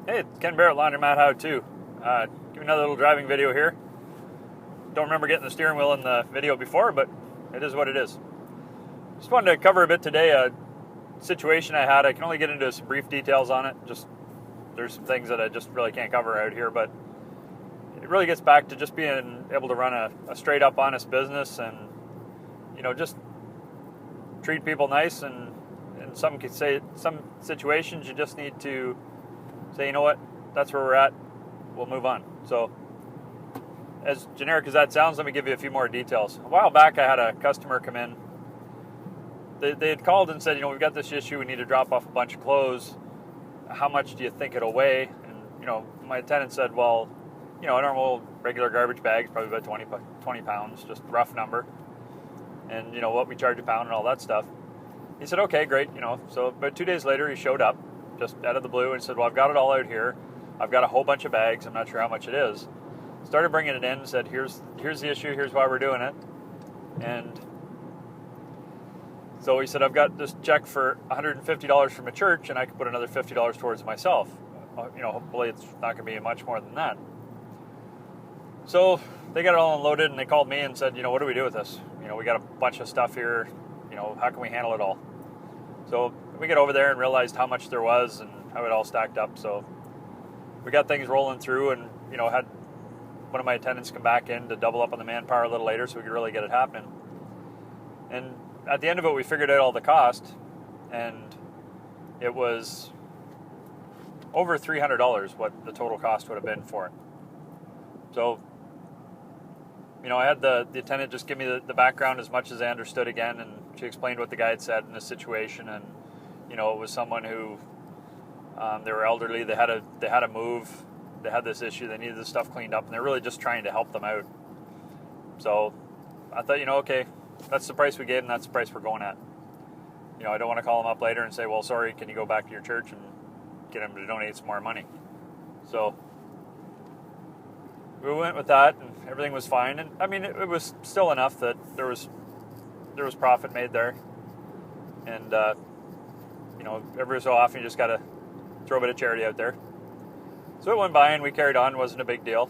Hey, it's Ken Barrett, Laundromat How To. Give me another little driving video here. Don't remember getting the steering wheel in the video before, but it is what it is. Just wanted to cover a bit today, a situation I had. I can only get into some brief details on it. Just there's some things that I just really can't cover out here, but it really gets back to just being able to run a straight up honest business and, just treat people nice. And in some situations you just need to say, you know what, that's where we're at, we'll move on. So as generic as that sounds, let me give you a few more details. A while back I had a customer come in. They had called and said, we've got this issue, we need to drop off a bunch of clothes. How much do you think it'll weigh? And my attendant said, well, a normal regular garbage bag is probably about 20 pounds, just rough number. And what we charge a pound and all that stuff. He said, okay, great. So about 2 days later he showed up just out of the blue and said, well, I've got it all out here. I've got a whole bunch of bags. I'm not sure how much it is. Started bringing it in and said, here's the issue. Here's why we're doing it. And so he said, I've got this check for $150 from a church, and I can put another $50 towards myself. Hopefully it's not going to be much more than that. So they got it all unloaded, and they called me and said, what do we do with this? We got a bunch of stuff here. How can we handle it all? So we get over there and realized how much there was and how it all stacked up. So we got things rolling through, and had one of my attendants come back in to double up on the manpower a little later so we could really get it happening. And at the end of it, we figured out all the cost, and it was over $300 what the total cost would have been for it. So, I had the attendant just give me the background as much as I understood again, and she explained what the guy had said in this situation, and it was someone who they were elderly, they had to move, they had this issue, they needed this stuff cleaned up, and they're really just trying to help them out. So I thought, okay, that's the price we gave, and that's the price we're going at. I don't want to call them up later and say, well, sorry, can you go back to your church and get them to donate some more money? So we went with that, and everything was fine. And it was still enough that there was profit made there. And every so often you just got to throw a bit of charity out there. So it went by, and we carried on. It wasn't a big deal.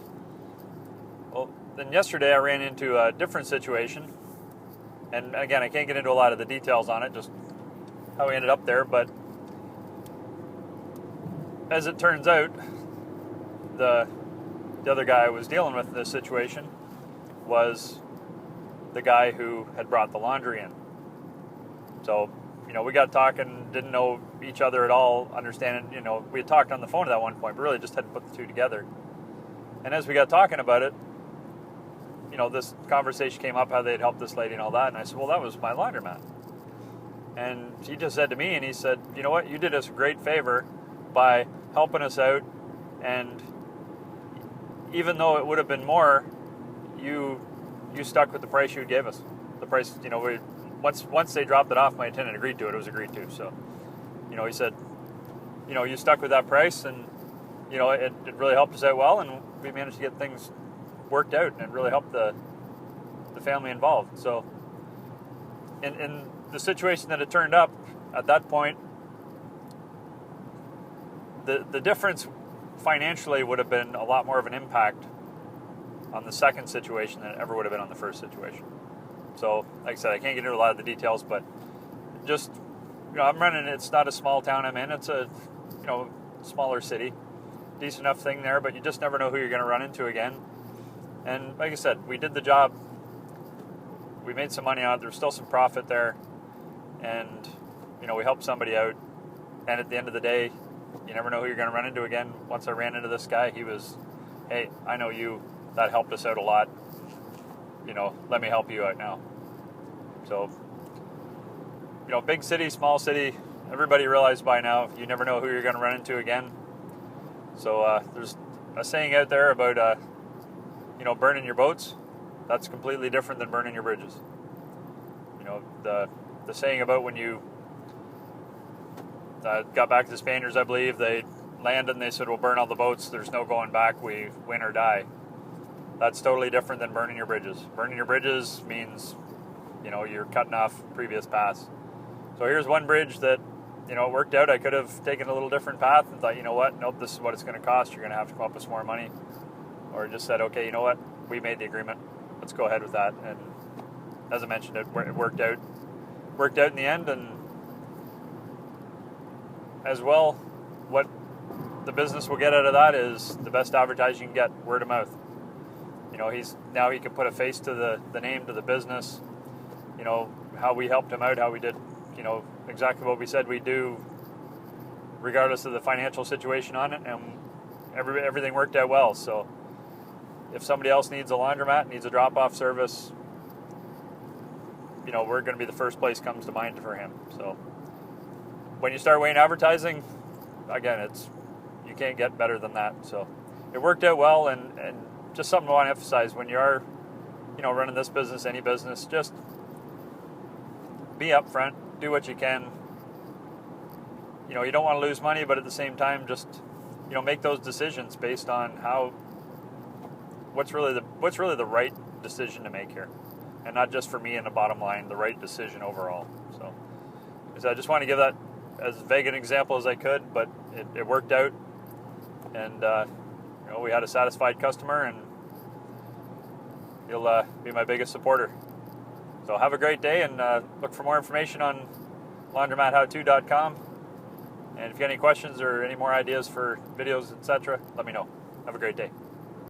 Well, then yesterday I ran into a different situation. And again, I can't get into a lot of the details on it, just how we ended up there. But as it turns out, the other guy I was dealing with in this situation was the guy who had brought the laundry in. So, we got talking, didn't know each other at all, understanding, we had talked on the phone at that one point, but really just hadn't put the two together. And as we got talking about it, this conversation came up, how they'd helped this lady and all that. And I said, well, that was my laundromat. And he just said to me, and he said, you know what, you did us a great favor by helping us out. And even though it would have been more, you stuck with the price you gave us. The price, once they dropped it off, my attendant agreed to it. It was agreed to. So, he said, you stuck with that price, and, it really helped us out well, and we managed to get things worked out, and it really helped the family involved. So in the situation that it turned up at that point, the difference financially would have been a lot more of an impact on the second situation than it ever would have been on the first situation. So like I said, I can't get into a lot of the details, but just I'm running, it's not a small town I'm in, it's a smaller city, decent enough thing there, but you just never know who you're going to run into again. And like I said, we did the job. We made some money on it. There's still some profit there. And, we helped somebody out. And at the end of the day, you never know who you're going to run into again. Once I ran into this guy, he was, hey, I know you. That helped us out a lot. Let me help you out now. So, big city, small city, everybody realized by now, you never know who you're going to run into again. So there's a saying out there about burning your boats. That's completely different than burning your bridges. The saying about when you got back to the Spaniards, I believe, they landed and they said, we'll burn all the boats, there's no going back, we win or die. That's totally different than burning your bridges. Burning your bridges means, you're cutting off previous paths. So here's one bridge that it worked out. I could have taken a little different path and thought, you know what, nope, this is what it's going to cost. You're going to have to come up with some more money. Or just said, okay, you know what, we made the agreement. Let's go ahead with that. And as I mentioned, it worked out. Worked out in the end. And as well, what the business will get out of that is the best advertising you can get, word of mouth. He can put a face to the name, to the business. How we helped him out, how we did, exactly what we said we'd do, regardless of the financial situation on it, and everything worked out well. So if somebody else needs a laundromat, needs a drop-off service, we're going to be the first place comes to mind for him. So when you start weighing advertising, again, you can't get better than that. So it worked out well, and just something I want to emphasize when you are, running this business, any business, just be upfront, do what you can. You don't want to lose money, but at the same time, just make those decisions based on what's really the right decision to make here, and not just for me in the bottom line, the right decision overall. So I just want to give that as vague an example as I could, but it worked out, and we had a satisfied customer, and he'll be my biggest supporter. So have a great day, and look for more information on laundromathowto.com. And if you have any questions or any more ideas for videos, etc., let me know. Have a great day.